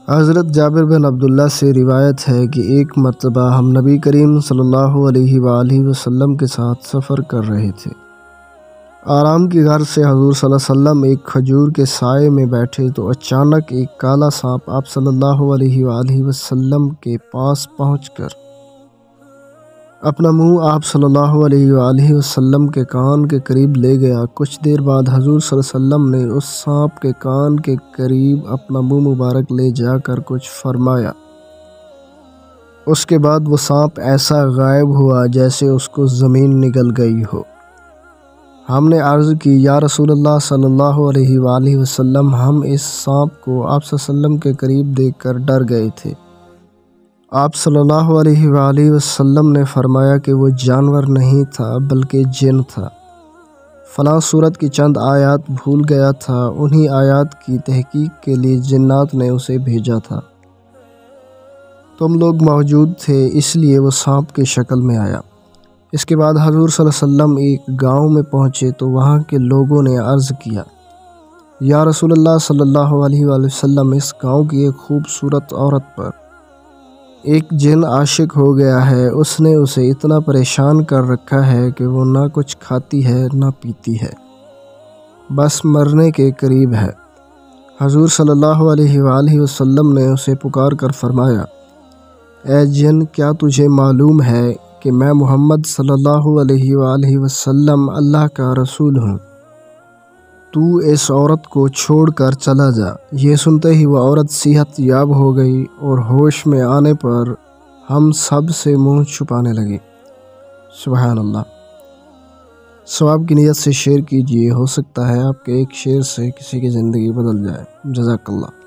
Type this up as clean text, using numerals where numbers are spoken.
حضرت جابر بن عبداللہ سے روایت ہے کہ ایک مرتبہ ہم نبی کریم صلی اللہ علیہ وآلہ وسلم کے ساتھ سفر کر رہے تھے۔ آرام کی غرض سے حضور صلی اللہ علیہ وسلم ایک کھجور کے سائے میں بیٹھے تو اچانک ایک کالا سانپ آپ صلی اللہ علیہ وآلہ وسلم کے پاس پہنچ کر اپنا منہ آپ صلی اللہ علیہ وآلہ وسلم کے کان کے قریب لے گیا۔ کچھ دیر بعد حضور صلی اللہ علیہ وسلم نے اس سانپ کے کان کے قریب اپنا منہ مبارک لے جا کر کچھ فرمایا۔ اس کے بعد وہ سانپ ایسا غائب ہوا جیسے اس کو زمین نگل گئی ہو۔ ہم نے عرض کی یا رسول اللہ صلی اللہ علیہ وآلہ وسلم، ہم اس سانپ کو آپ صلی اللہ علیہ وسلم کے قریب دیکھ کر ڈر گئے تھے۔ آپ صلی اللہ علیہ وآلہ وسلم نے فرمایا کہ وہ جانور نہیں تھا بلکہ جن تھا۔ فلاں سورت کی چند آیات بھول گیا تھا، انہی آیات کی تحقیق کے لیے جنات نے اسے بھیجا تھا۔ تم لوگ موجود تھے اس لیے وہ سانپ کی شکل میں آیا۔ اس کے بعد حضور صلی اللہ علیہ وسلم ایک گاؤں میں پہنچے تو وہاں کے لوگوں نے عرض کیا یا رسول اللہ صلی اللہ علیہ وآلہ وسلم، اس گاؤں کی ایک خوبصورت عورت پر ایک جن عاشق ہو گیا ہے، اس نے اسے اتنا پریشان کر رکھا ہے کہ وہ نہ کچھ کھاتی ہے نہ پیتی ہے، بس مرنے کے قریب ہے۔ حضور صلی اللہ علیہ وآلہ وسلم نے اسے پکار کر فرمایا اے جن، کیا تجھے معلوم ہے کہ میں محمد صلی اللہ علیہ وآلہ وسلم اللہ کا رسول ہوں؟ تو اس عورت کو چھوڑ کر چلا جا۔ یہ سنتے ہی وہ عورت صحت یاب ہو گئی اور ہوش میں آنے پر ہم سب سے منہ چھپانے لگی۔ سبحان اللہ۔ ثواب کی نیت سے شیئر کیجیے، ہو سکتا ہے آپ کے ایک شیئر سے کسی کی زندگی بدل جائے۔ جزاک اللہ۔